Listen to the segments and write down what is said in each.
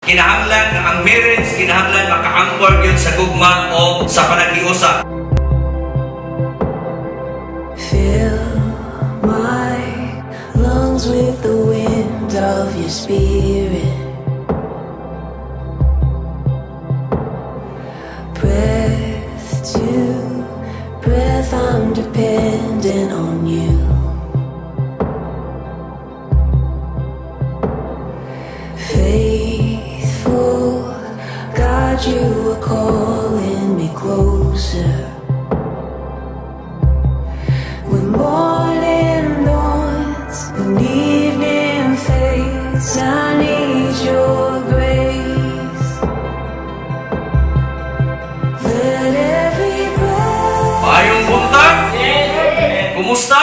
Kinahanglan nga ang marriage, kinahanglan maka-anchor yun sa gugma o sa panaghiusa. Fill my lungs with the wind of your spirit. Breath to breath, I'm dependent on you. Faithful God, you are calling me closer. When morning dawns, when evening fades, I need your grace. Let every breath. Maayong buntag! Kumusta?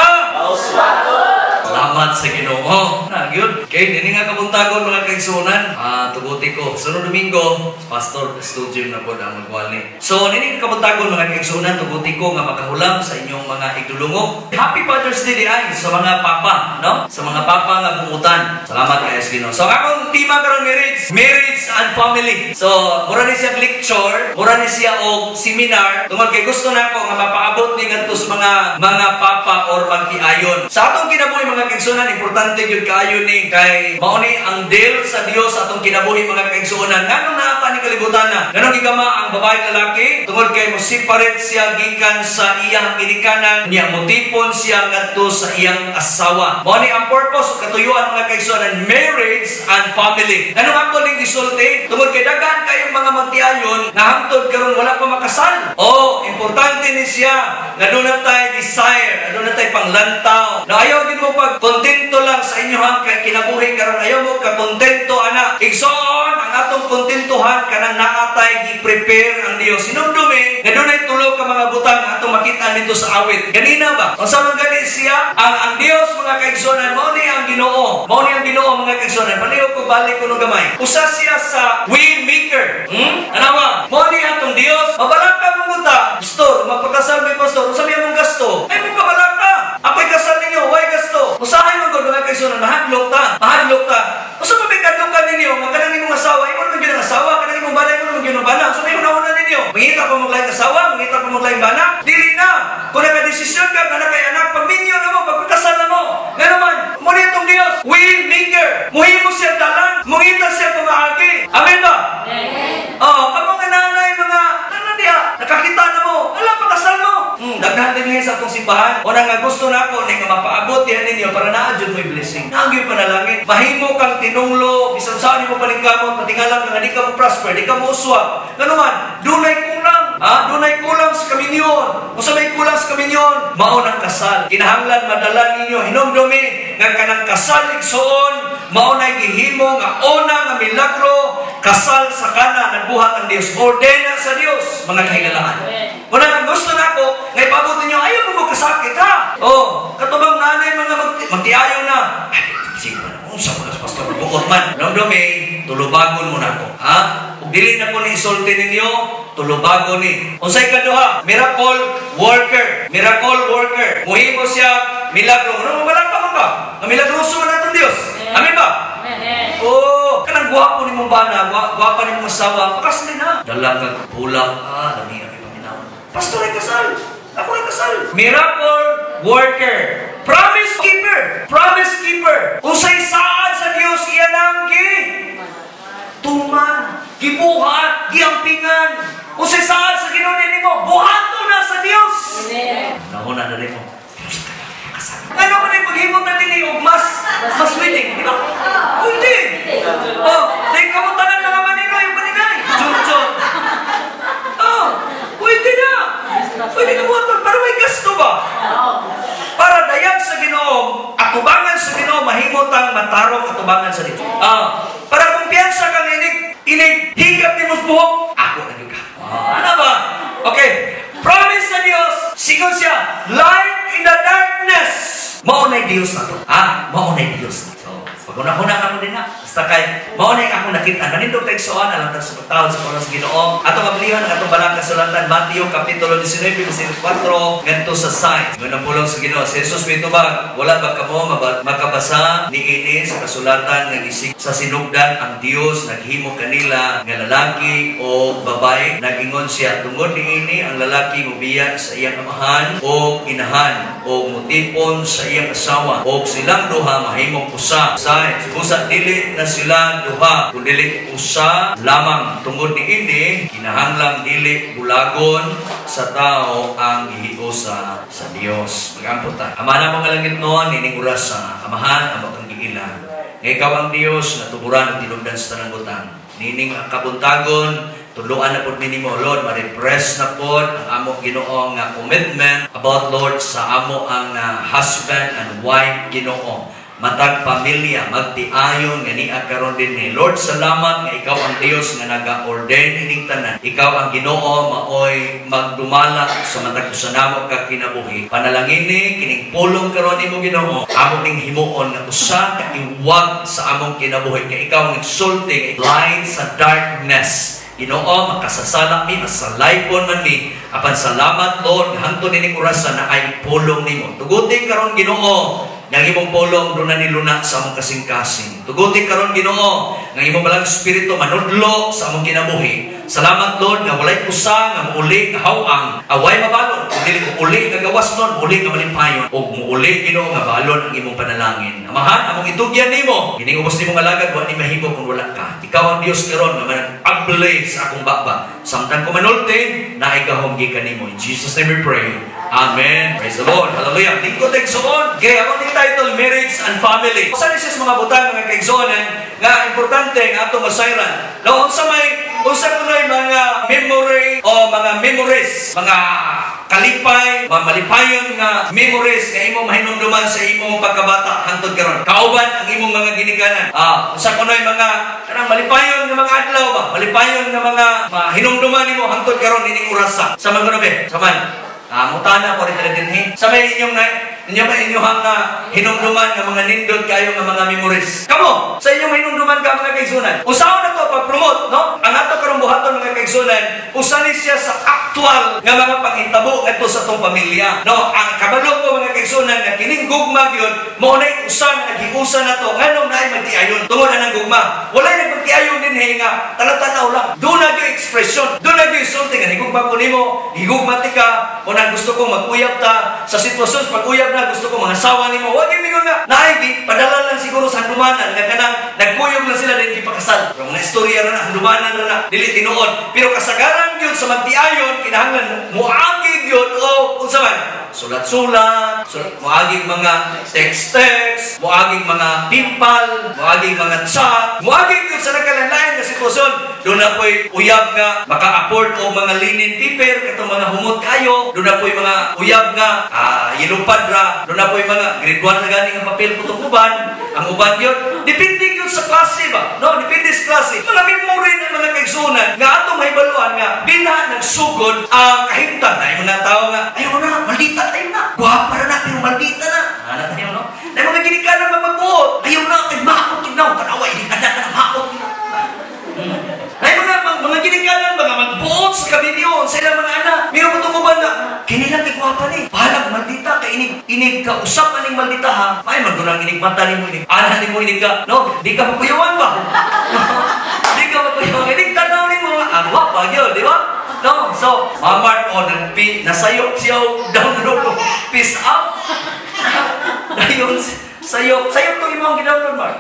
Salamat sa Ginoo. Nagyod. Okay, hindi nga kabuntagon mga kaigsunan. Tuguti ko. Sunod Domingo, Pastor Studio na po ang magwali. So, hindi nga kabuntagon mga kaigsunan. Tuguti ko nga makahulam sa inyong mga igdulungo. Happy Father's Day ay sa mga papa, no? Sa mga papa nga bumutan. Salamat kayo sa Ginoo. So, akong tema karon marriage and family. So, mura ni siya lecture, mura ni siya og seminar. Tungod kay gusto na ko nga mapaabot ni ngadto sa mga papa or magtiayon. Sa atong kinabuhi mga kaigsunan, importante gyud kaayo ni kay mao ni ang deal sa Dios atong kinabuhi mga kaigsunan. Nganong naa ni kalibutan na? Nganong gigama ang babae lalaki tungod kay mo separate siya gikan sa iyang ginikanan niya, motipon siya ngadto sa iyang asawa. Mao ni ang purpose katuyuan mga kaigsunan, marriage and family. Nganong ako ning gisulti tungod kay daghan kayong mga magtiayon nga hangtod karon wala pa makasal. Importante ni siya nga doon na tayo desire, doon na tayo panglantaw. Na ayaw din mo pag kontento lang sa inyohang kinabuhi karon, ayaw mo ka kontento anak. Igsoon ang atong kontentuhan kanang naatay gi-prepare ang Dios. Sinumdumi nga doon ay tulo ka mga butang atong makita nito sa awit. Ganina ba? Unsa man gani siya ang Dios mga kaigsonan, mao ni ang Ginoo. Mao ni ang Ginoo mga kaigsonan. Paliw ko balik kuno gamay. Usa siya sa way maker. Ano ba? Mao ni atong Dios. Mabalaka mo muta. Pastor, magpakasal mi pastor. Unsa may mong gasto? Ay mo kabalaka. Apoy kasal ninyo, why gasto? Usahay man gud mga kaigsonan, mahadlok ta. Mahadlok ta. Usa man kadlokan ninyo, magkanang nimong asawa, imo man gyud ang asawa, kanang imong balay kuno man gyud ang bana. So may una ninyo. Mangita pa mo lain asawa, mangita pa mo lain bana. Dili na. Kung naka-desisyon ka na kay anak, pamilya na mo, magpakasal na mo. Ngano man, mo nitong Dios, way maker. Muhimo siya dalan, mungita siya pamaagi. Amen ba? Amen. Kapag nanay mga diya, nakakita na mo, alam pakasal mo. Daghan din sa atong simbahan. O nga gusto na ako nga mapaabot yan ninyo para naadyon mo yung blessing. Nagyoy panalangin. Mahimo kang tinunglo, bisan saan mo palingkamot, patingalang nga di ka mo prosper, di ka mo uswag. Ngano man, dunay kulang. Dunay kulang sa kaminyon. Kung sa may kulang sa kaminyon, mao nang kasal. Kinahanglan madala ninyo hinumdumi nga kanang kasal igsoon, mao nay gihimo nga una nga milagro, kasal sa kana nagbuhat ang Dios. Ordena sa Dios mga kahigalaan. Kung ang gusto nako nga ipabot ninyo, ayaw mo kasakit ha. Katubang nanay mga magtiayo na. Ay, sige man, unsa mo na pastor bukod man. Dumdumi, tulubagon mo nako. Ug dili na ko ni isulti ninyo, tulubagon ni. Unsay kaduha? Miracle worker. Miracle worker. Muhimo siya milagro. Ano wala pa man ba? Ang milagroso man natong Dios. Amen ba? Amen. Kanang gwapo ni mong bana, gwapa ni mong asawa, pakasal na. Dalang kagkulang, lami ang minawan. Pastor ay kasal. Ako ay kasal. Miracle worker. Promise keeper. Promise keeper. Usay saan sa Dios iyanang tuman, gibuhat, giampingan. Usay saan sa Ginoo nimo, buhato na sa Dios. Amen. Nahuna na rin mo. Ano ko na yung paghimot na nili og mas willing, di ba? Hindi. Dahil kamutanan na naman nilo yung paningay. Jun. Pwede na. Pwede na buhaton. Pero may gasto ba? Para dayag sa Ginoo, atubangan sa Ginoo, mahimot ang matarong atubangan sa Dios. Para kumpiyansa kang higap ni mos buhok, ako na juga. Ano ba? Okay. Promise sa Dios, sigon siya, light in the darkness. Maunay Dios na to. Maunay Dios na to. So, pag una-una ka mo din na. Basta kay mao ni ako nakita nanindot kay igsoon alam ta sa pagtawad sa oras Ginoo. Ato mablihan ang atong balang kasulatan Mateo kapitulo 19 versículo 4 ngadto sa sign. Nganong pulong sa Ginoo si Jesus mitubag wala ba kamo makabasa niini sa kasulatan nga gisig sa sinugdan ang Dios naghimo kanila nga lalaki o babae. Nagingon siya tungod niini ang lalaki mobiya sa iyang amahan o inahan o mutipon sa iyang asawa o silang duha mahimong usa. Usa dili na sila duha kun dili usa lamang. Tungod niini kinahanglang dili bulagon sa tao ang gihiusa sa Dios. Magampot ta. Ama na mga langit noon nining oras sa amahan amo kang giila. Nga ikaw ang Dios na tuburan ang tinubdan sa tanang butang. Nining kabuntagon tuluan na pod minimo Lord, ma-repress na pod ang amo Ginoo nga commitment about Lord sa amo ang husband and wife Ginoo. Matag pamilya magtiayon nga niya karon din ni Lord. Salamat nga ikaw ang Dios nga naga-ordain ining tanan. Ikaw ang Ginoo maoy magdumala sa matag usanamo ka kinabuhi. Panalangin ni kining pulong karon nimo Ginoo amo ning himuon nga usa ka iwag sa among kinabuhi kay ikaw ang sulti light sa darkness. Ginoo makasasala mi masalaypon man mi apan salamat Lord hangtod nining orasan na ay pulong nimo. Tuguting karon Ginoo nga imong pulong do na niluna sa among kasing-kasing. Tuguti karon Ginoo nga imong balang espiritu manudlo sa among kinabuhi. Salamat Lord nga walay usa nga muuli nga hawang away mabalon dili muuli nga gawas nun muuli nga malimpayon ug muuli Ginoo nga balon ang imong panalangin. Amahan among itugyan nimo kining ubos nimong alagad wa ni mahimo kung wala ka. Ikaw ang Dios karon nga manag-ablay sa akong baba. Samtang ko manulti na igahom gikan nimo. In Jesus name we pray. Amen. Praise the Lord. Hallelujah. Lingkod kaigsoon. Okay, ako yung title, Marriage and Family. Usa ni sis mga butang mga kaigsoonan nga importante nga ato masayran. No, unsa kunoy mga memory o mga memories, mga kalipay, mga malipayon nga memories nga imong mahinumduman sa imong pagkabata hangtod karon. Kauban ang imong mga ginikanan. Usa kunoy mga kanang malipayon nga mga adlaw ba? Malipayon nga mga hinumduman nimo hangtod karon ining orasa. Sa mga be, saman. Mutana ko rin talaga din. Sa may inyong hinumduman ng mga nindot kayo ng mga memories. Kamo, sa inyong hinumduman ka mga kaigsunan. Usaw na to pag-promote, no? Ang ato karong buhaton mga kaigsunan, usanin siya sa actual nga mga panghitabo ito sa tong pamilya. No, ang kabalo ko mga kaigsunan nga kining gugma gyud mo nay usa nga nagiusa na to nganong naay magtiayon tungod na ng gugma. Walay nagpagtiayon din nga talatanaw lang. Do na gyud expression, do na gyud sulti nga higugma ko nimo, higugma tika o gusto ko mag-uyab ta sa sitwasyon pag-uyab na gusto ko mga asawa nimo wag mingon nga naay padala lang siguro sa handumanan nga kanang nagkuyog na sila din gipakasal pero mga istorya na handumanan na dili tinuod pero kasagaran gyud sa magtiayon kinahanglan muagi gyud o unsa man sulat-sulat, muaging mga text, muaging mga timpal, muaging mga chat, muaging yun sa nagkalanlain na sitwasyon. Doon na po'y uyab nga maka-afford o mga linen paper, katong mga humot kayo. Doon na po'y mga uyab nga yelupad ra. Doon na po'y mga grade 1 na ganing ang papel putong uban. Ang uban yun, depende yun sa klase ba? No, depende sa klase. Mga memory ng mga kaigsunan nga atong mahibaluan nga bina nagsugod ang kahimtang. Ay mo na tao nga, ayaw na, maldita tayo na. Guwapa na pero maldita na. Ano tayo, no? Ay mga ginikanan magmabuot. Ayaw na, kay maakot kinaw. Kanaway, di ka na maakot kinaw. Ay mga ginikanan, mga magbuot sa kabinyon, sa ilang mga anak. Mayroon mo itong uban na, kinilang iguwapa ni. Pahalag, maldita ka, inig ka, usap aning maldita ha. Ay, magdunang inig mata ni mo, inig anak ni mo, inig ka. No, di ka mapuyawan ba? Di ka mapuyawan. Inig tanaw ni mo, guwapa yun, di ba? No, so, mamart o nasayok siyaw, download o peace up. Dayon, sayok to imong gidownload, Mark.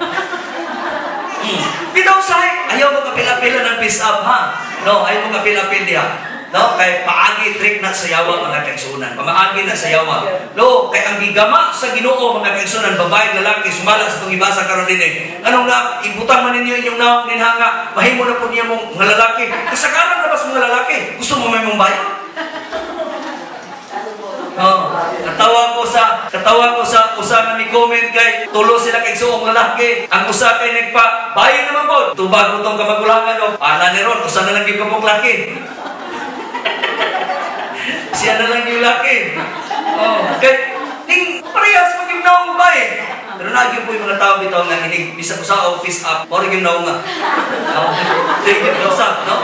Bitaw say, ayaw mo kapila-pila ng peace up, ha? No, ayaw mo kapila-pila diha. No, kay paagi trick na sa yawa mga kaigsunan. Pamaagi na sa yawa. No, kay ang gigama sa Ginoo mga kaigsunan, babae lalaki sumala sa tong ibasa karon dinhi. Anong na ibutang man ninyo inyong naong dinhanga, mahimo na po niya mong mga lalaki. Kasagaran na bas mga lalaki. Gusto mo may mong bayan? Oh, katawa ko sa usa nga mi comment kay tulo sila kay suong lalaki. Ang usa kay nagpa bayan naman po. Tubag utong kamagulangan o. Ana ni ron usa na lang gyud kapong laki. Siya na lang yung laki. Oh, kay ning parehas maging naong bae. Pero lagi po yung mga tao bitaw nga hinig bisa ko sa office up or yung naong nga. Take it usap, no?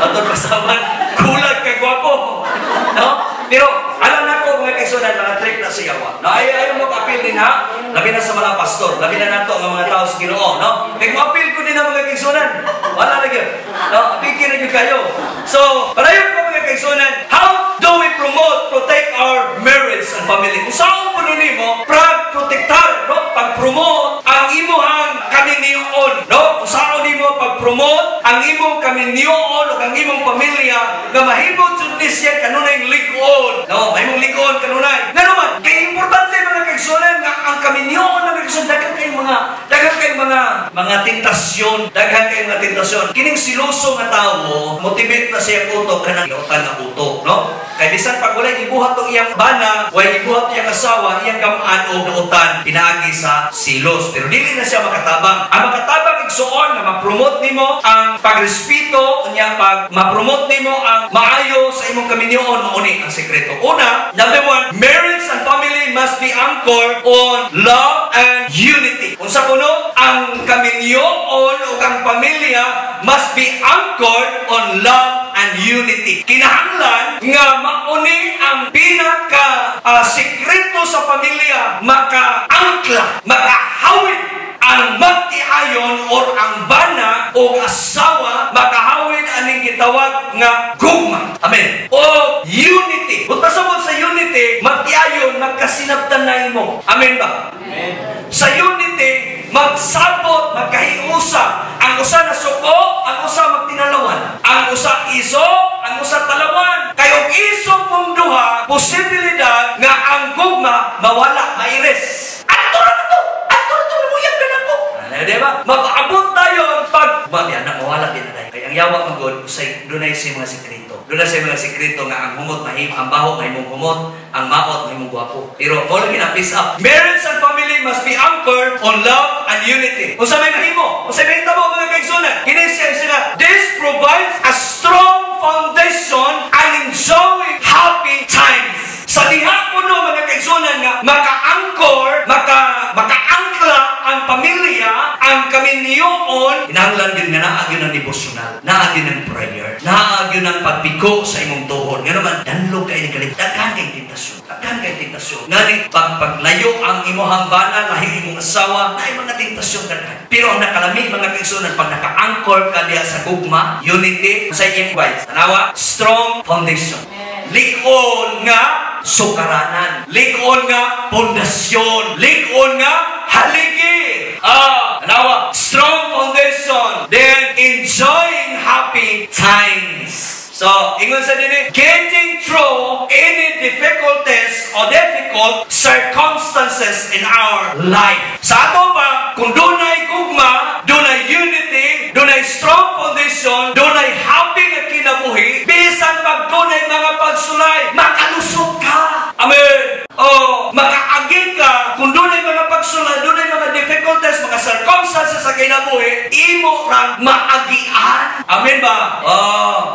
Atong pasaman, kulag kay gwapo. No? Pero alam na ko mga kaisunan, mga trick na siyawa. No, ayaw mo ka-appeal din ha. Labi na sa mga pastor, labi na nato ang mga tao sa Ginoo, no? Kaya mo-appeal ko din ang mga kaisunan. Wala na yun. No, apigin na yun kayo. So, palayon ko mga kaisunan, how do we promote, protect our marriage and family? Kung saan po nun mo, protektar, no? Pag-promote ang imuhang kaminiyon, no? Kung saan mo pag-promote ang imong kaminiyon o ang imong pamilya na mahibot yun siya kanunay likod. No, mahimong likod kanunay. Nga naman, kaya importante mga kaigsunan nga ang kaminiyon na kaigsunan, daghang kayong mga tentasyon, daghang kayong mga tentasyon. Kining siloso nga tao mo, motivate na siya utok kanang iutan na utok, no? Kaya bisan pag walay ibuhat tong iyang bana, walay ibuhat iyang asawa, iyang gamaan o nautan, pinaagi sa silos. Pero dili na siya makatabang. Ang makatabang igsuon na ma-promote nimo ang pagrespeto, niya pag ma-promote nimo ang maayo sa imong kaminiyon, mauni ang sekreto. Una, number one, marriage and family must be anchored on love and unity. Unsa kuno, ang kaminiyon o ang pamilya must be anchored on love and unity. Kinahanglan nga mauni ang pinaka sekreto sa pamilya, maka-angkla, maka-hawid ang magtiayon or ang bana o asawa, makahawid aning gitawag nga gugma. Amen. O unity. Kung pasabot sa unity, magtiayon, magkasinabtanay mo. Amen ba? Amen. Sa unity, magsabot, magkahiusa. Ang usa na suko, ang usa magtinalawan. Ang usa iso, ang usa talawan. Kayong iso mong duha, posibilidad nga ang gugma mawala, maires. Diba? Mag-abot tayo pag yan, mawala din na tayo. Kaya ang yawa magod, doon ay sa mga sekreto. Doon na sa mga sekreto nga ang humot mahim, ang baho mahimong humot, ang maot mahimong gwapo. Pero mo lagi na peace up. Marriage and family must be anchored on love and unity. Kung sa may mahimo, kung sa may tabo mga kaigsunan, kinesya sila, this provides a strong foundation and enjoy happy times. Sa diha ko no mga kaigsunan nga maka-anchor, maka-angkla ang pamilya, ang kaminiyoon, hinahanglan din nga naag yun ang devotional, naag yun ang prayer, naag yun ang pagpiko sa imong tuhod. Nga naman, danlog kayo ng kalimut, daghan kayong tentasyon, daghan kayong tentasyon. Nga ni, paglayo ang imuhang bana, lahi imong asawa, na mga tentasyon daghan. Pero ang nakalami, mga kaigsunan, pag naka-anchor ka diya sa gugma, unity, sa iyong wives, tanawa, strong foundation. Likon nga sukaranan, likon nga pundasyon, likon nga haligi. Tanawa, strong foundation, then enjoying happy times. So, ingon sa din, getting through any difficulties or difficult circumstances in our life. Sa ato ba, kung dunay gugma, dunay unity, dunay strong foundation, dunay happy nga kinabuhi, bisan pag dunay mga pagsulay, makalusot ka. Amen. Makaagin ka, kung dunay mga pagsulay, dunay mga difficulties, mga circumstances sa kinabuhi, imo rang maagian. Amen ba?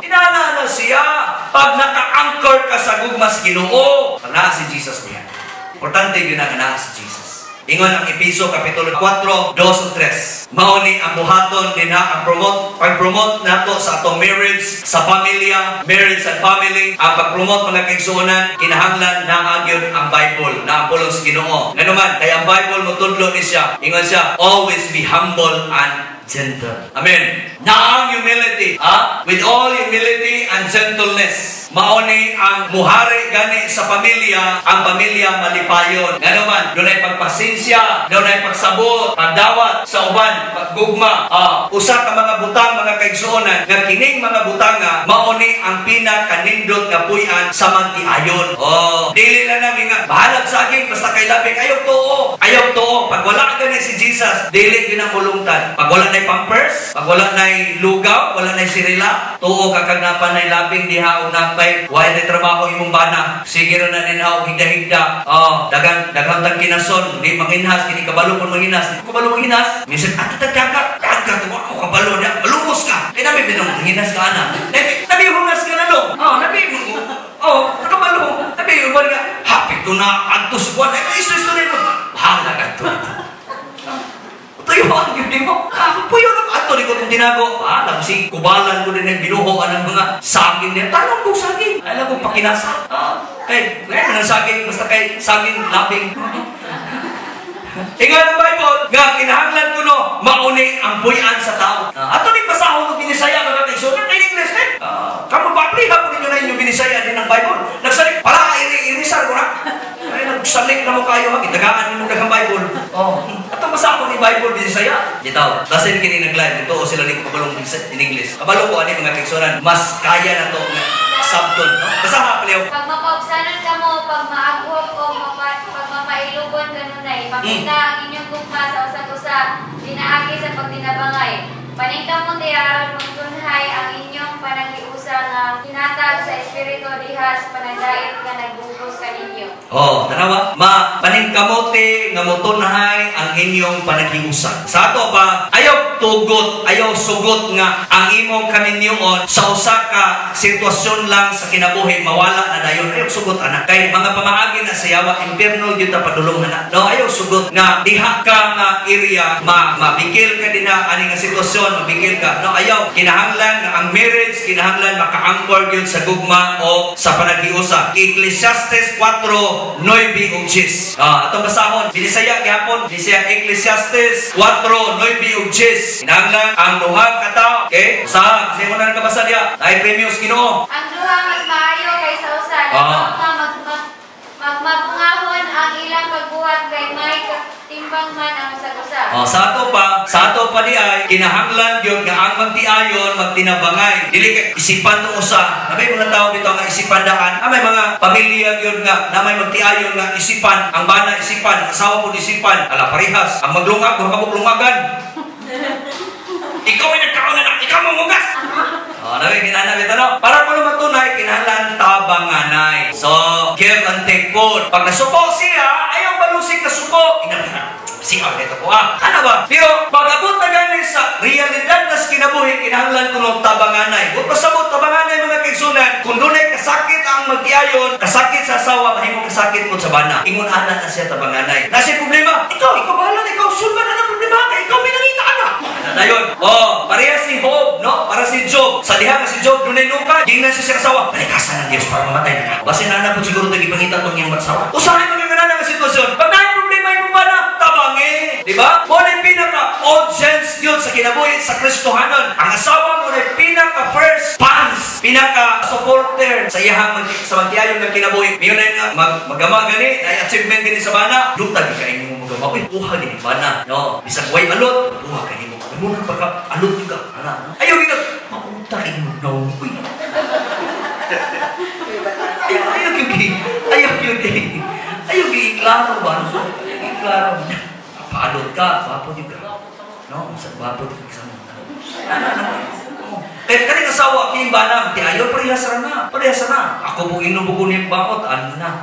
Inana siya pag naka-anchor ka sa gugmas Ginoo. Naa si Jesus niya. Importante yun ang naa si Jesus. Ingon ang Episo Kapitulo 4, 2 o 3. Mauni ang buhaton din na ang pag-promote nato sa atong marriage, sa pamilya, marriage and family. Ang pag-promote mga kaigsuonan, kinahanglan na agyon ang Bible, na ang pulong sa Ginoo. Nga naman, kaya ang Bible mo tudlo ni siya. Ingon siya, always be humble and gentle. Amen. Na ang humility, with all humility and gentleness, mauni ang muhari gani sa pamilya, ang pamilya malipayon. Nga naman, doon ay pagpasensya, doon ay pagsabot, pagdawat sa uban, paggugma. Usa ka mga butang, mga kaigsuonan, nga kining mga butang nga, mauni ang pinakanindot nga puyan sa magtiayon. Dili na namin nga, bahalag sa akin, basta kay labing, ayaw too. Ayaw too. Pag wala gani si Jesus, dili yun ang ulungtan. Pag wala na pampers, pag wala na lugaw, wala na sirila, tuo kakagnapan na labing diha o napay, wala na trabaho imong bana, sige rin na ninhaw, higda-higda, dagang tang kinason, di manginhas, kini kabalo kung manginhas, di ko kabalo manginhas, minsan, kaga, ako kabalo na, malumos ka, kaya namin binang manginhas ka na, nabi hungas ka na lo, nakabalo, nabi, happy to na, antos buwan, iso-iso rin mo, bahala ka to. tinago, alam si kubalan ko din yung binuhoan ng mga saging niya. Tanong ko saging. Alam ko pakinasa. Kay, ngayon ng saging, basta kay saging labing. Ingat ng Bible, nga kinahanglan ko no, mauni ang buyan sa tao. Ato din pasahon ng binisaya mga kaigsunan kay English eh. Kamu papliha po ninyo na inyong binisaya din ng Bible. Nagsalit, para irisar ko na. Ay, nagsalit na mo kayo ha, itagaan ninyo ng Bible. Ato pasahon ni Bible binisaya. Dito, kasi kini nag-live dito o sila ni kabalong in English. Kabalo ko ani mga kaigsunan, mas kaya na to nga sabton, no? Basta ha, Leo. Pag mapaubsanan ka mo, pag maagwap o pag mapailugon ka nun ay, pakita ang inyong gugma sa usag-usa, dinaagi sa pagtinabangay. Paningkam mo tiyaron mong tunhay ang inyong panag-iusa nga hinatag sa Espiritu dihas panagdait nga nagbubos ka ninyo. Tanawa, paningkamote nga motunhay ang inyong panaghiusa. Sa ato pa, ayaw tugot, ayaw sugot nga ang imong kaminyoon sa usa ka sitwasyon lang sa kinabuhi mawala na dayon. Ayaw sugot anak. Kay mga pamaagi na sa yawa impierno gyud ta padulong na. No, ayaw sugot nga diha ka nga area mabigil ka dinha ani nga sitwasyon, mabigil ka. No, ayaw kinahanglan nga ang marriage kinahanglan maka-anchor gyud sa gugma o sa panaghiusa. Ecclesiastes 4:9 ug 10. Atong basahon binisaya gihapon binisaya Ecclesiastes 4:9 ug 10. Kinahanglan ang duha ka tawo, okay? Sa mo na nakabasa diya, ay premiums Ginoo. Ang duha mas maayo kaysa usa, magmabungahon ang ilang pagbuhat kay may timbang man ang usag-usa. Sa ato pa di ay kinahanglan gyud nga ang magtiayon magtinabangay. Dili kay isipan tong usa. May mga tao dito nga isipan daan. May mga pamilya gyud nga na may magtiayon nga isipan, ang bana isipan, asawa pud isipan, ala parehas. Ang maglungag mura kabuk lungagan. Ikaw ay nagkaon na, ikaw mamugas. Nabi kinahanglan no? Para kuno matunay kinahanglan tabanganay. So, give and take food. Pag nasuko siya, ayaw balusig na suko. Siya dito ko ano ba? Pero pag-abot na ganin sa realidad na kinabuhi, kinahanglan kuno tabanganay. Kung pasabot tabanganay mga kaigsunan, kung dunay kasakit ang magtiayon, kasakit sa asawa, mahimo kasakit po sa bana. Ingon ana na siya tabanganay. Nasi problema, ikaw bahala, ikaw sulban na problema ka, ikaw pinangita ka na. Dayon, pareha si Job, no? Para si Job. Sa diha nga si Job dunay nuka, gingnan siya sa asawa. Balikasan ng Dios para mamatay na. Basi nana po siguro tagi pangita tong iyang asawa. Usahay magagana nga sitwasyon. Pag naay problema mo ba na tabangi, di ba? Mo na pinaka audience yun sa kinabuhi sa Kristohanon. Ang asawa mo na pinaka first fans, pinaka supporter sa iyang sa magtiayon nga kinabuhi. Miyon na nga magama gani, ay achievement gani sa bana. Dutag ka inyo magama. Uy, kuha gani bana. No, bisag way alot, kuha gani mo. Muna pagka alot juga, ana. Ayaw gina, mapunta inyo na uy. Ayaw giklaro ba? Giklaro. Paalot ka, papo juga. No, sa papo ka sa mga. Kani asawa king bana, ti ayo parehas na. Ako po inubugo ni bakot ano na.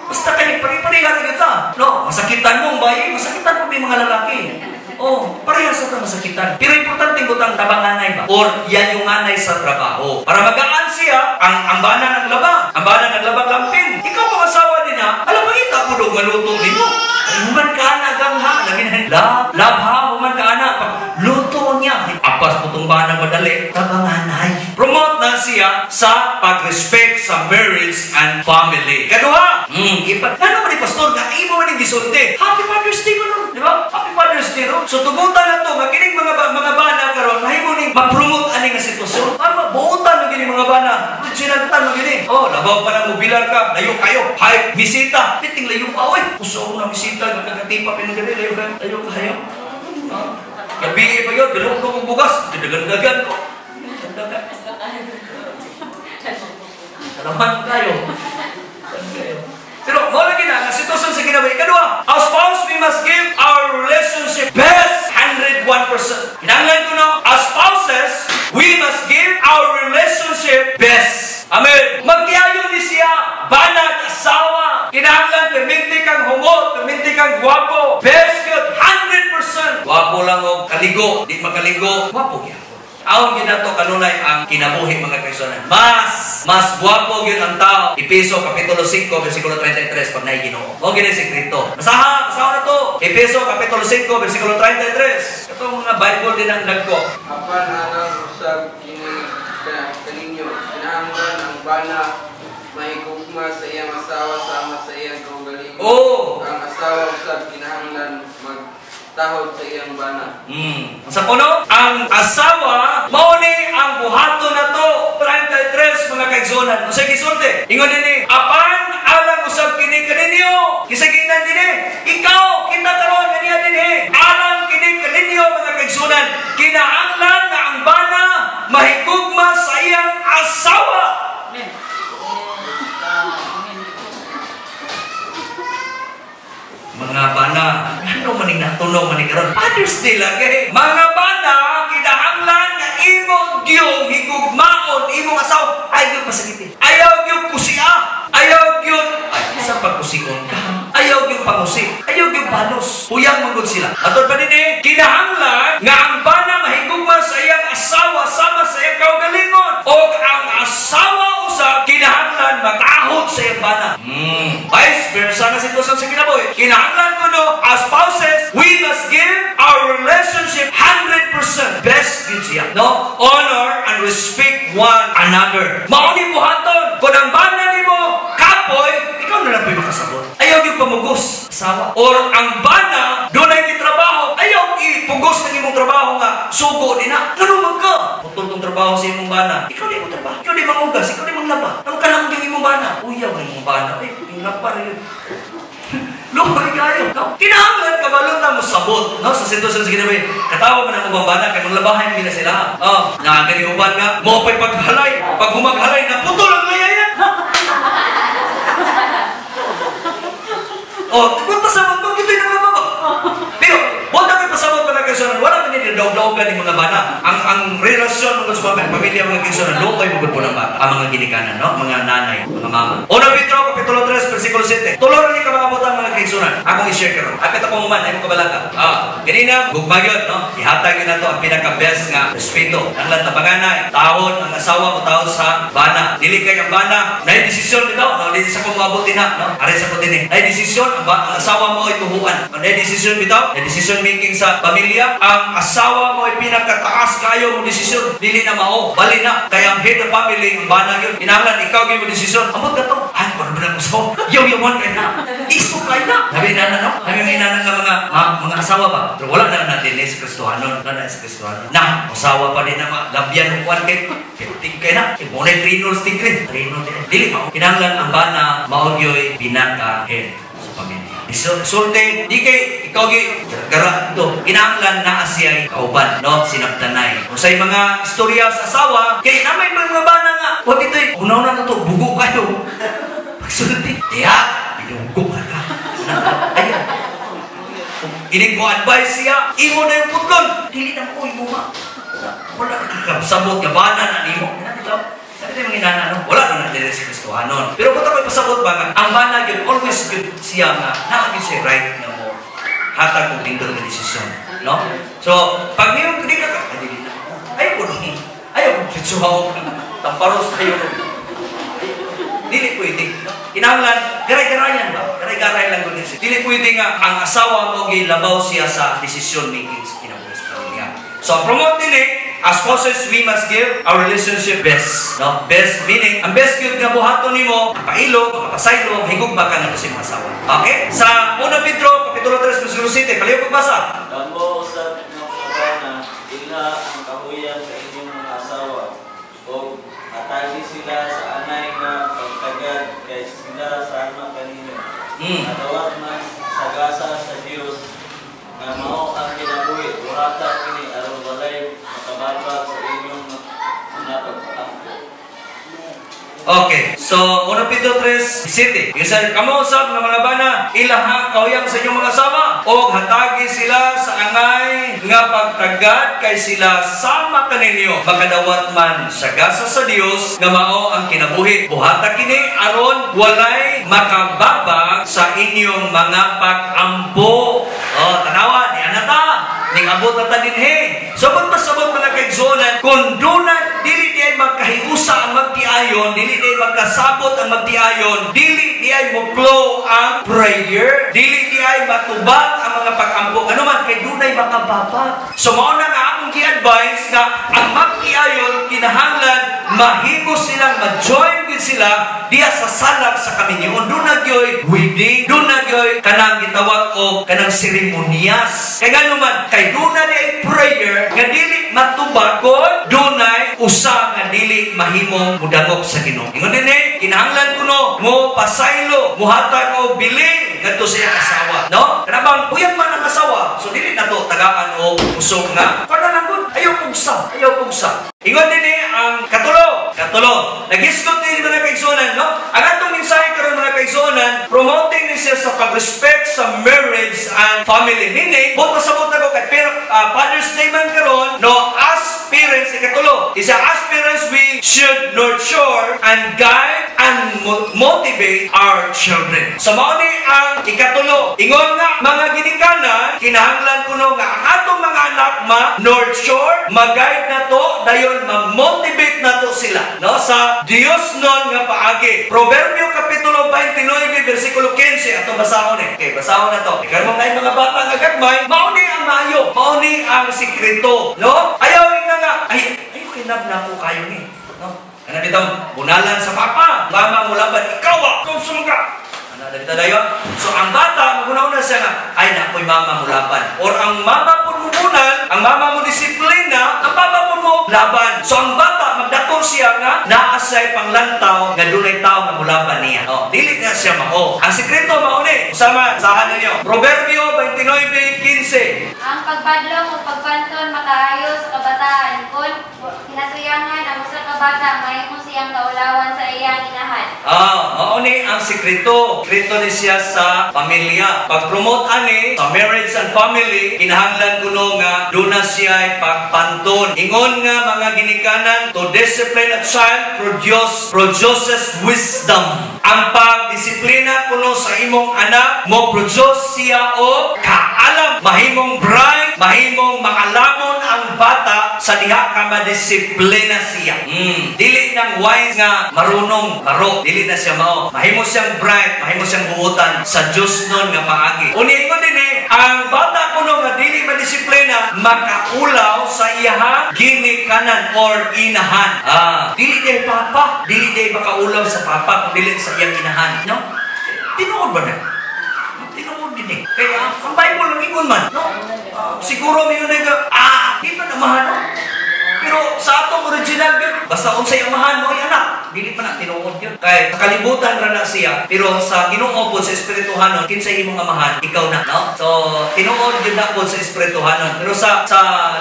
Basta kay pare-pareha kita. No, masakitan mo bayi, masakitan mo mga lalaki. Parehas sa masakitan. Pero importante butang tabanganay ba? Or yan yung anay sa trabaho. Para magaan siya, ang bana ng laba. Ang bana ng labang lampin. Ikaw ang asawa din ha. Alam ba kita ko doon maluto din mo? Human ka na gangha. Love ha, human ka na. Luto niya. Apas po itong bana madali. Tabanganay. Promote na siya sa pag-respect sa marriage and family. Kaduha. Ano man ni pastor nga, imo man yung gisulti. Happy Father's Day mo, di ba? Happy Father's Day, no? So, tugutan na to, makinig mga bana karon, mahimo ning ma-promote ani nga sitwasyon. Para buutan mo gini mga bana. Sinagtan mo gini. Labaw pa na mobilar ka, layo kayo. Hay, bisita. Titing layo pa, oy. Puso na bisita, nagkakatipa pinagani, layo kayo. Gabi pa yun, dalawang kong bugas. Dagan-dagan ko. Salamat kayo. Pero mo lagi na, sitwasyon sa kinabuhi. Kadua, as spouse, we must give our relationship best 101%. Kinahanglan ko no, as spouses, we must give our relationship best. Amen. Magtiayon ni siya, banat, asawa. Kinahanglan, perminti kang humot, perminti kang guwapo. Best good, 100%. Guwapo lang o kaligo, di makaligo. Guwapo yan. Aon ginato kanunay ang kinabuhi mga kaigsunan. Mas guwapo gyud ang tao. Efeso kapitulo 5 bersikulo 33 pag naay Ginoo. Mo gini sekreto. Basaha na to. Efeso kapitulo 5 bersikulo 33. Ito mga Bible din ang nagko. Apan anang usab kaninyo, kinahanglan ang bana mahigugma sa iyang asawa sama sa iyang kaugalingon. Oh. Ang asawa usab kinahanglan magtahod sa iyang bana. Sa puno, ang asawa mao ni ang buhaton na to 33 mga kaigsunan. Usa gisulti. Ingon dinhi, apan alang usab kini kaninyo. Kisaginan dinhi. Ikaw kita karon kaniya dinhi. Alang kini kaninyo mga kaigsunan. Kinahanglan nga ang bana mahigugma sa iyang asawa. Mga bana, ano maning natunog maning karon? Fathers Day lagi. Mga bana, kinahanglan nga imong gyud higugmaon imong asawa. Ayaw pasakiti. Ayaw gyud kusiya. Ayaw gyud sa pagkusikon ka. Ayaw gyud pangusi. Ayaw gyud panos. Uyang mangod sila. Atol pa dinhi, kinahanglan nga ang bana mahigugma sa iyang asawa sama sa iyang kaugalingon. O ang asawa usab kinahanglan magtahod sa iyang bana. Vice versa na sitwasyon sa kinabuhi. Kinahanglan ko no, as spouses, we must give our relationship 100% best yun siya. No? Honor and respect one another. Mauni buhaton. Kung ang bana ni mo, kapoy, ikaw na lang po'y makasabot. Ayaw yung pamugos, asawa. Or ang bana, doon ay trabaho. Ayaw ipugos ng imong trabaho nga, sugo din na. Nanumag ka. Putol tong trabaho sa imong bana. Ikaw di mo trabaho. Ikaw di mangugas. Ikaw di manglaba. Ang kalang yung imong bana. Uyaw ng imong bana. Ay, yung lapa rin yun. Luhay kayo. Kinahanglan kabalutan mo sabot. No? Sa sitwasyon sa ginabi, katawa mo na mo bambana, kaya maglabahay mo na sila. Nakakaniuban nga, mo pa'y paghalay. Pag humaghalay, naputol ang layayan. Kung pasabot mo, ito'y nang lababa. Pero, buwan na kayo pasabot pa na kaisunan, wala ka nila daw-daw ng mga bana. Ang relasyon ng sa pamilya mga kaisunan, lukay mo po ng bata. Ang mga ginikanan, no? Mga nanay, mga mama. Una Pedro, kapitulo 3, versikulo 7. Tuloran ni kababot ang mga kaisunan. Akong i-share ka ron. Akit ako man, ay mo kabalaka. Ganina, gugmagyot, no? Ihatag yun na to ang pinaka-best nga respeto. Ang lantabanganay, tahon, ang asawa mo tahon sa bana. Dili kay ang bana, na-desisyon nito, no? Dili sa kumabuti na, no? Aray sa puti ni. Ay-desisyon, ang asawa mo ay tuhuan. Na-desisyon bitaw, na-desisyon making sa pamilya. Ang asawa mo ay pinakataas kayo mo desisyon. Dili na mao, bali na. Kaya ang head of family, ang bana yun. Inahlan, ikaw yung mo desisyon. Amot ka to. Ay, paano ba na mo so? Yaw-yawan kayo na. Iso kayo na. Sabi na no? Sabi na mga asawa ba? Pero wala na natin sa Kristohanon. Wala na sa Kristohanon. Na, asawa pa din na labyan upuan kayo. Tig kayo na. Muna yung trinos tigrin. Trinos din. Dili mao. Kinahanglan ang bana, maogyo'y pinaka-head sa pamilya. Sulti, di kay ikaw gara ito. Kinahanglan na asiyay kauban, no? Sinabtanay. Kung sa'y mga istorya sa asawa, kay namay mga bana nga. Huwag ito'y, unaw na ito, bugo kayo. Pagsulti, binugog ka. Ayan. Inig ko advice siya, imo na yung putlon. Dili na mo, imo ma. Wala kakabsabot, kabana na nimo. Sabi tayo mga inana, no? Wala na natin sa Kristohanon. Pero kung ako'y pasabot ba nga, ang bana yun, always good siya nga, nakagin siya right na mo. Hatag kong tingdol na desisyon. No? So, pag niyo, hindi ka kakadili na. Ayaw ko nung, ayaw kong kitsuhaw. Tamparos tayo. Dili pwede. Kinahanglan, garay-garayan ba? Garay-garay lang doon siya. Dili pwede nga, ang asawa mo, gilabaw siya sa decision making sa kinabuhi sa pamilya. So, promote din as spouses, we must give our relationship best. No? Best meaning, ang best yun nga buhaton ni mo, pailog, kapasaylo, higugma ka nga sa mga asawa. Okay? Sa 1 Pedro, kapitulo 3, versículo 7, palihog pagbasa. Damo sa pinakabana, ila ang kahuyan sa inyong mga asawa, o atagi sila sa anay na pagtagad, kay sila sa anak kanino. Atawag man sagasa sa Diyos, na mao ang kinabuhi, urata kini aron walay makababag sa inyong mga pagkakampo. Okay, so 1 Pedro 3:7. Isa kamo usab nga mga bana, ilaha kauyang sa inyong mga asawa o hatagi sila sa angay nga pagtagad kay sila sama kaninyo. Makadawat man sagasa sa Dios nga mao ang kinabuhi. Buhata kini aron walay makababag sa inyong mga pag-ampo. Tanawa ni anata ning abot na ta dinhi. So pagpasabot mga kaigsuonan, kung dunay dili di ay magkahiusa ang magtiayon, dili di ay magkasabot ang magtiayon, dili di ay mo-flow ang prayer, dili di ay matubag ang mga pag-ampo. Ano man kay dunay makababa. So mao na nga akong gi-advise nga ang magtiayon kinahanglan mahimo silang ma-join with sila diya sa salag sa kaminyoon. Doon na gyoy wedding, doon na gyoy kanang gitawag o kanang seremonyas. Kaya nga naman, kay doon na di prayer nga dili matubag kon doon ay usa nga dili mahimong mudagop sa Ginoo. Ingon din kinahanglan kuno mo pasaylo, muhatag o biling kadto sa iyang asawa, no? Kanabang puyat man ang asawa, so dili na to tagaan o usog nga. Kada lang gud, ayaw pugsa. Ingon din ang katulo. Nagisgot din mga kaigsunan, no? Ang atong mensahe karon mga kaigsunan, promoting ni siya sa pag-respect sa marriage and family. Meaning, bot pasabot na ko kay pero Father's Day man karon, no, as parents, ikatulo. Isa as parents, we should nurture and guide and motivate our children. So mao ni ang ikatulo. Ingon nga mga ginikanan, kinahanglan kuno nga ang atong mga anak ma-nurture, mag-guide na to, dayon ma-motivate na to sila, no, sa Dios non nga paagi. Proverbio kapitulo 29 bersikulo 15 ato basahon Okay, basahon na to. Ikaw mga mga bata nga gagmay, mao ni ang maayo, mao ni ang sikreto, no? Ayaw nga ay kinab na ko kayo ni, no? Ana bitong bunalan sa papa, mama mo laban ikaw sumga. Ana dito dayon. So ang bata maguna-una siya nga ay nakoy mama mo laban. Or ang mama po mo bunal, ang mama mo disiplina, ang papa mo laban. So ang bata magdato siya nga naasay panglantaw nga dunay tawo nga mulaban niya. Oh, dili na siya mao. Ang sikreto mao ni usama sahan ninyo. Proverbio 29:15. Ang pagpadlong o pagpanton makaayo sa kabataan kun hinatuyangan ang usa ka bata mahimo siyang kaulawan sa iyang inahan. Mao ni ang sikreto. Sikreto ni siya sa pamilya. Pag-promote ani sa marriage and family, kinahanglan kuno nga duna siya pagpanton. Ingon nga mga ginikanan, to discipline a child produces wisdom. Ang pagdisiplina kuno sa imong anak mo produce siya o kaalam, mahimong bright, mahimong makalamon ang bata sa diha ka madisiplina siya. Dili nang wise nga marunong maro, dili na siya mao. Mahimo siyang bright, mahimo siyang buutan sa Dios non nga paagi. Uni ko din ang bata kuno nga dili madisiplina makaulaw sa iyang ginikanan or inahan. Dili day papa, dili day makaulaw sa papa kung dili sa iyang inahan, no? Tinuod ba na? Tinuod din Kaya ang Bible ang ingon man, no? Siguro may yun di pa namahan, no? Pero sa atong original yun, basta kung sa'yo amahan mo, anak, dili pa na tinuod yun. Kaya nakalibutan ra na siya, pero sa Ginoo po sa Espirituhanon, kinsay imong amahan, ikaw na, no? So, tinuod yun na po sa Espirituhanon. Pero sa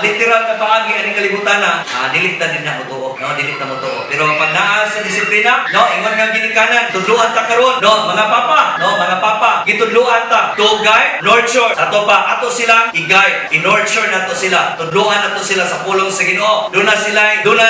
literal na paagi, aning kalibutan na, dilit na din na mo tuo, no? Dilit na mo tuo. Pero pag naa sa disiplina, no? Ingon nga ginikanan, tudluan ta karon, no? Mga papa, gitudluan ta, to guide, nurture. Sa to pa, ato sila, i-guide, i-nurture na to sila, tudluan na to sila sa pulong sa Ginoo. Doon na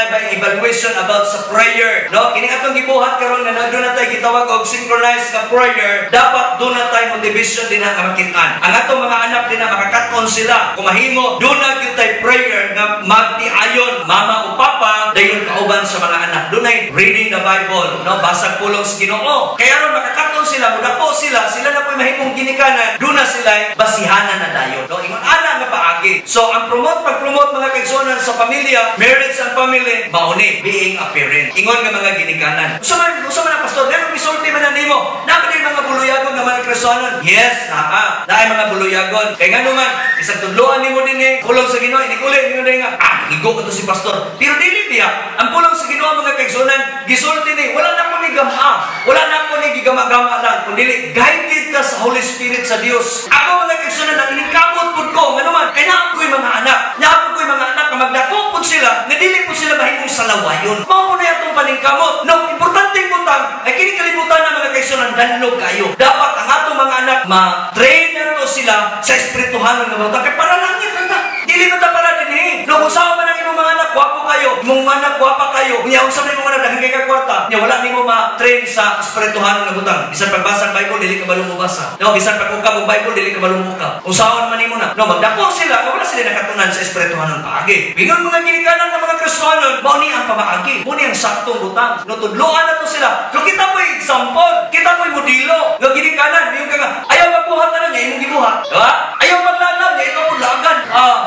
ba evaluation about sa prayer, no? Kini atong gibuhat karon nga doon na tayo gitawag og synchronized nga prayer. Dapat doon na tayo motivation din nga makitaan. Ang atong mga anak din na makakaton sila. Kung mahimo, doon na gyud tay prayer nga magtiayon mama o papa dayon kauban sa mga anak. Doon ay reading the Bible, no? Basag pulong sa Ginoo. Kaya ron makakaton sila, mudako sila na po'y mahimong ginikanan. Doon na sila basihanan na dayon, no? Ingon ana nga paagi. So ang pag-promote mga kaigsunan sa pamilya, marriage and family, mauni, being a parent. Ingon nga mga ginikanan. Usa man na pastor, ganun misulti man nimo. Naman din mga buluyagon nga mga Kristiyanon. Yes, naay mga buluyagon. Kay ngano man, isang tudloan nimo din pulong sa Ginoo, inikuli nimo din nga, gigo ko to si pastor. Pero dili biya, ang pulong sa Ginoo mga kaigsunan, gisulti ni, wala na ko ni gama. Wala na ko ni gigama-gama lang, kundi guided ka sa Holy Spirit sa Dios. Ako mga kaigsunan, ang inikabot pud ko, ngano man, kaya ako'y mga anak. Ako'y mga anak nga magdako pud sila, nga dili po sila mahimong salawayon. Mao na atong paningkamot. No, importante butang ay kini kalibutan na mga kaigsunan danlog kayo. Dapat ang atong mga anak ma-train nato sila sa espirituhanon nga butang kay para langit ta. Dili man ta para dinhi. No, usaw man ang imong mga anak, gwapo kayo. Imong anak gwapa kayo. Unya usa man imong anak daghang kay kwarta. Nya nga wala nimo ma-train sa espirituhan nga butang. Bisan pagbasa ng Bible dili ka balong mubasa. No, bisan pag-ukab og Bible dili ka balong ukab. Usaon man nimo na. No, magdako sila nga wala sila nakatunan sa espirituhan ng paagi. Bingon mga ginikanan ng mga Kristiyanon, mao ni ang pamaagi. Mao ni ang saktong butang. No, tudloan na to sila. So kita po example, kita po modelo. No, ginikanan yung nga ayaw magbuhat na nga imong gibuhat. Diba? Ayaw maglalaw nga ikaw lagan.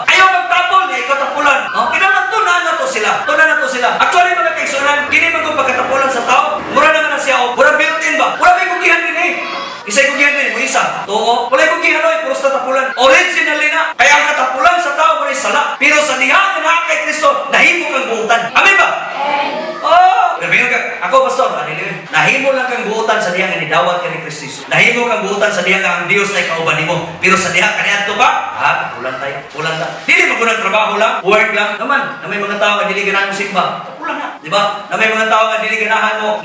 Ayaw magtapol nga ikaw tapulan. Kinahanglan tunan na to sila. Tunan na to sila. Actually mga kaigsunan, kini man kung pagkatapulan sa tao, mura naman na siya. Mura built-in ba? Mura may kugihan din eh. Isa'y kugihan din, mo isa. Oo. Wala yung kugihan oy, puros tapulan. Originally na. Kaya ang katapulan sa tao mo sala. Pero sa diha na kay Kristo, nahimo kang buutan. Amen ba? Nabiyon ka, ako pastor, nahimo lang kang buutan sa diha nga nidawat ka ni Kristo. Nahimo kang buutan sa diha nga ang Dios ay kauban nimo. Pero sa diha kaniadto ba? Ulan tayo. Ulan ta. Dili mo kunang trabaho lang, work lang. Naman, na may mga tao nga dili ganahan simba. Ulan na, di ba? Na may mga tao nga dili ganahan mo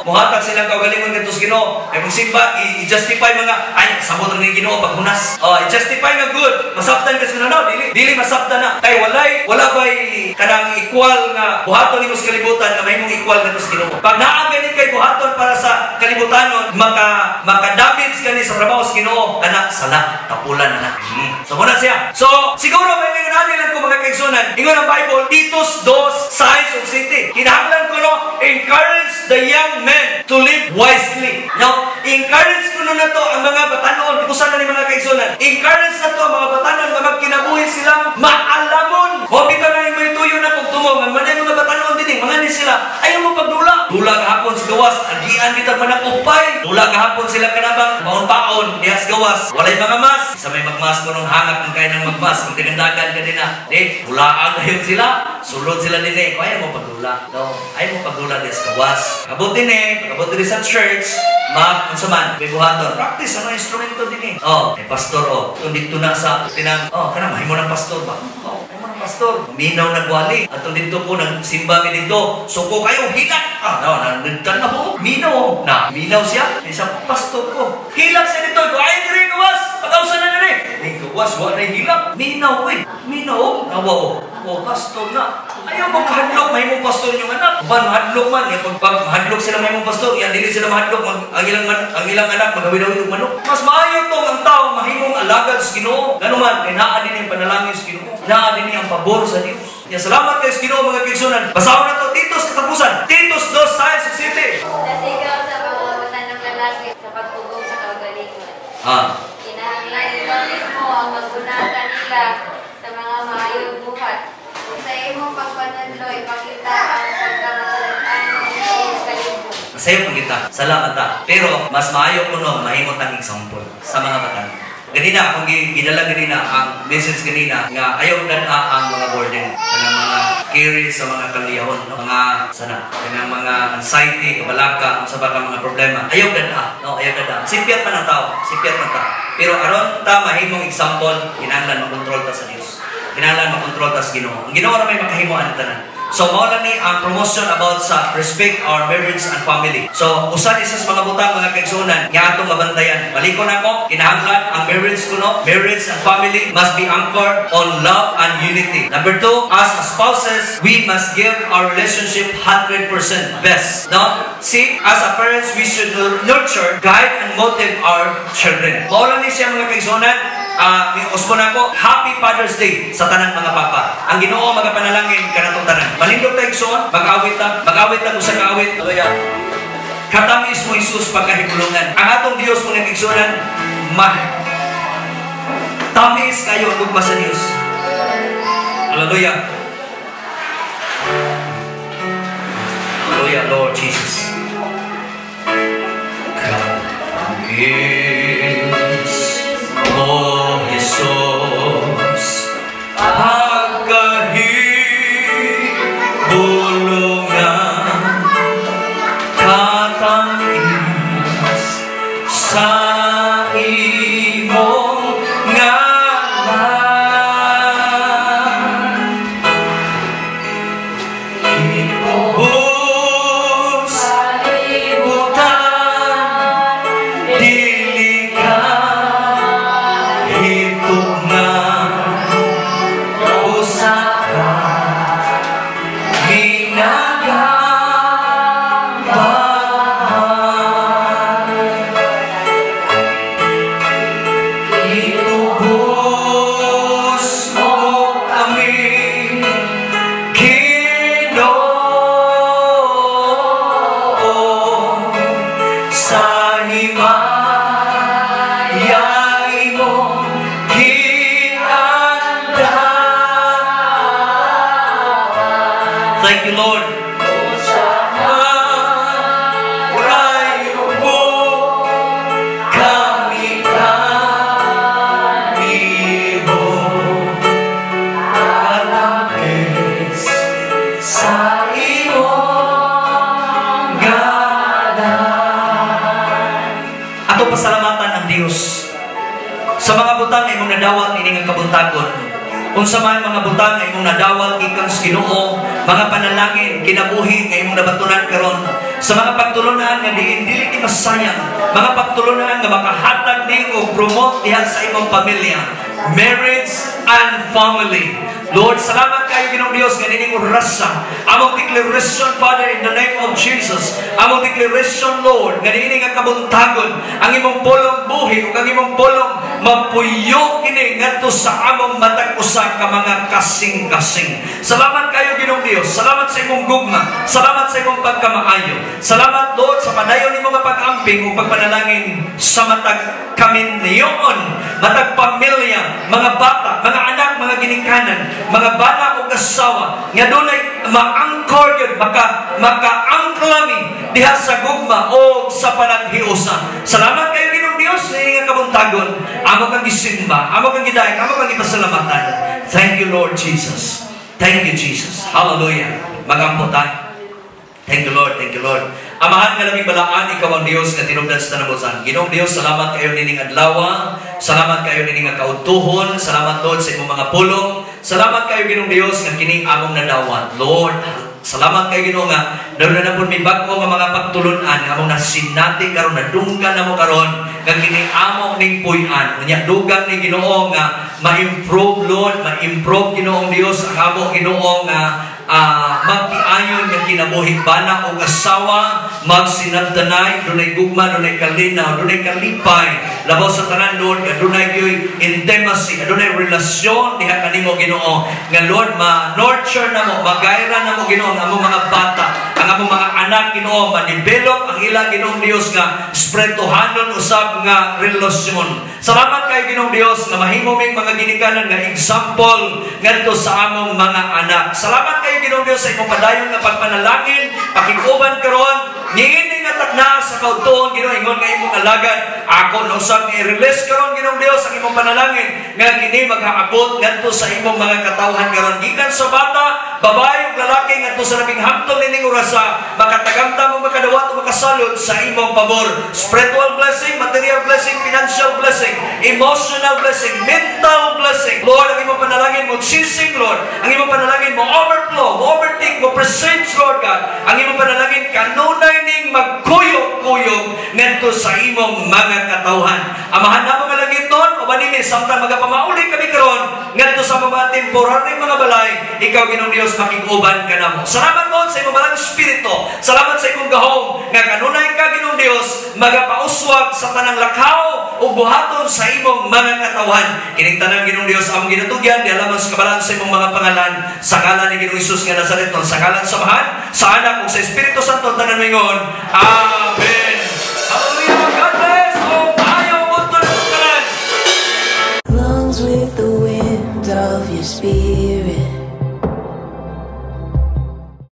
muhatag silang kaugalingon kadto sa Ginoo. Ay kung simba i-justify mga ay sabot ni Ginoo paghunas. I-justify nga good. Masabtan ka sa no, dili masabtan na. Kay wala bay kanang equal nga buhaton nimo sa kalibutan nga mahimong equal kadto sa Ginoo. Pag naa gani kay buhaton para sa kalibutanon, maka-damage kani sa trabaho sa Ginoo, anak sala tapulan na. So muna siya. So siguro may nganani lang ko mga kaigsunan. Ingon ang Bible, Titus 2 signs of city. Kinahanglan ko no, encourage the young men to live wisely. Now, encourage ko no na to ang mga batanon. Kusa na ni mga kaigsunan. Encourage na to ang mga batanon nga magkinabuhi silang maalamon. Hobi ka na yung tuyo na pagtumongan. Manay mga batanon din, mga ni sila. Ayaw mo pagdula. Dula gahapon sa gawas, agian kita manakupay. Dula gahapon sila kanabang, paon-paon, dihas gawas. Walay mga mas. Sa may magmas ko nung hangak ng kaya ng magmas. Kung tinandagan ka din na. Bulaan na yun sila. Sulod sila din eh. Ayaw mo pagdula. No, ayaw mo pagdula din sa gawas. Kabot din kabot din sa church. Unsaman, may buhaton. Practice, ano instrumento din eh. Pastor, kung dito na sa tinang, kanang mahimo ng pastor ba? Mahimo ng pastor. Minaw na gwali. At dito po, nagsimba mi dito. Suko kayo, hilat. Nagkan na po. Minaw. Minaw siya. Isang pastor ko. Hilat siya dito. Ay, dire gawas. Pag-ausan na na eh. Gawas, wala na hilat. Minaw eh. Minaw. Nawa pastor na. Ayaw mo kahadlok, mahimong pastor yung anak. Mahadlok man. Pag mahadlok sila mahimong pastor, yan dili sila mahadlok. Ang ilang anak, magawin-awin ng manok. Mas maayo to ang tao, mahimong alagad sa Ginoo. Gano'n man, kaya naa din yung panalangin sa Ginoo. Naa din yung pabor sa Diyos. Kaya salamat kayo sa Ginoo mga kaigsunan. Basahon na to, Titus katapusan. Titus 2 signs of city. Nasigaw sa mga batan ng lalaki sa pagpugong sa kaugalingon. Kinahanglan ikaw mismo ang maggunatan nila sa mga maayong buhat. Kung sa imong pagpanadlo, ipakita ang pagkamatalaan ng iyong kalibot. Masayo pang kita, salamat ta. Pero mas maayo ko no, mahimot ang example sa mga batan. Ganina, kung gidala ganina, ang message ganina, nga ayaw na ang mga burden, ang mga carry sa mga kaliyahon, no? Mga mga anxiety, kabalaka, sa baka mga problema. Ayaw na, no? Ayaw na. Simpiat man ang tao, simpiat man ta. Pero aron ta mahimong example, kinahanglan makontrol ta sa Dios. Kinahanglan makontrol ta sa Ginoo. Ang Ginoo ra may makahimuan tanan. So, mao lang ni ang promotion about sa respect our marriage and family. So, usa isa sa mga butang mga kaigsunan nga atong mabantayan. Balikon ako, kinahanglan ang marriage kuno, marriage and family must be anchored on love and unity. Number 2, as spouses, we must give our relationship 100% best. No? See, as a parents, we should nurture, guide, and motivate our children. Mao lang ni siya mga kaigsunan. Usbon ako, Happy Father's Day sa tanang mga papa. Ang Ginoo magapanalangin kanatong tanan. Malindot tayo igsoon, mag-awit lang usa ka awit. Haleluya. Katamis mo Jesus pagkahigulungan. Ang atong Dios mga igsoonan, tamis kayo ang gugma sa Dios. Haleluya. Haleluya, Lord Jesus. Oh Jesus, pagkahibulungan, katamis sa imong ngalan. Ibus kalibutan, dili ka Ginagamba pasalamatan ang Dios. Sa mga butang na imong nadawat ini nga kabuntagon. Unsa man mga butang na imong nadawat gikan sa Ginoo, mga panalangin kinabuhi nga imong nabatunan karon. Sa mga pagtulunan nga dili masayang, mga pagtulunan nga makahatag ni o promote diha sa imong pamilya, marriage and family. Lord, salamat kayo Ginoong Dios nga nining orasa. Among declaration, Father, in the name of Jesus. Among declaration, Lord, nga nining nga kabuntagon ang imong pulong buhi ug ang imong pulong mapuyo kini ngadto sa among matag usa ka mga kasing-kasing. Salamat kayo Ginoong Dios. Salamat sa imong gugma. Salamat sa imong pagkamaayo. Salamat Lord sa padayon nimo nga pag-amping ug pagpanalangin sa matag kami niyoon, matag pamilya, mga bata, mga anak, mga ginikanan, mga bana o kasawa nga dunay ma-anchor gyud maka-angklami diha sa gugma o sa panaghiusa. Salamat kayo Ginoong Dios sa inyong kabuntagon. Amo kang gisimba, amo kang gidayeg, amo kang gipasalamatan. Thank you Lord Jesus. Thank you Jesus. Hallelujah. Magampo tayo. Thank you Lord, thank you Lord. Amahan nga laming balaan, ikaw ang Diyos nga tinubdan sa tanabusan. Ginoong Diyos, salamat kayo nining adlaw. Salamat kayo nining nga kautuhon. Salamat Lord sa imong mga pulong. Salamat kayo Ginoong Diyos nga kining among nadawat. Lord, salamat kayo Ginoo nga nauna na po may bago nga mga pagtulunan among nasinati karon nadunggan namo karon kag kining among ning puy-an. Unya dugang ni Ginoo nga ma-improve Lord, ma-improve Ginoong Diyos ang among Ginoo nga magtiayon nga kinabuhi bana o asawa, magsinabdanay, dunay gugma, dunay kalinaw, dunay kalipay, labaw sa tanan Lord, dunay gyoy intimacy, dunay relasyon diha kanimo Ginoo. Nga Lord, ma-nurture namo, magayra namo Ginoo ang among mga bata, ang among mga anak Ginoo, ma-develop ang ila Ginoong Dios nga spirituhanon usab nga relasyon. Salamat kay Ginoong Dios nga mahimo ming mga ginikanan nga example ngadto sa among mga anak. Salamat kay Ginoong Dios sa imong padayon nga pagpanalangin, pakiguban karon, niini nga tagna sa kautuon Ginoo ingon nga imong alagad. Ako nosag nga i-release karon Ginoong Dios ang imong panalangin nga kini maghaabot ngadto sa imong mga katawhan karon gikan sa bata, babae ug lalaki ngadto sa labing hangtod nining orasa, makatagamta mo makadawat o makasalud sa imong pabor. Spiritual blessing, material blessing, financial blessing, emotional blessing, mental blessing. Lord, ang imong panalangin mo ceasing Lord, ang imong panalangin mo overflow, mo overtake, mo presence Lord God. Ang imong panalangin kanunay ning magkuyog-kuyog ngadto sa imong mga katawhan. Amahan na mo nga langit nun, o banini samtang magapamauli kami karon ngadto sa mga temporary mga balay, ikaw Ginoong Dios makiguban ka namo. Salamat Lord sa imong balang espiritu. Salamat sa imong gahom nga kanunay ka Ginoong Dios magapauswag sa tanang lakaw ug buhaton sa imong mga katawhan. Kining tanan Ginoong Dios among ginatugyan di alam sa kabalan sa imong mga pangalan sa ngalan ni Ginoong Hesus nga Nazareto, sa ngalan sa Mahal, sa Anak ug sa Espiritu Santo tanan mingon. Amen. Hallelujah. God bless. Ayaw mo tulad. Lungs with the wind of your spirit.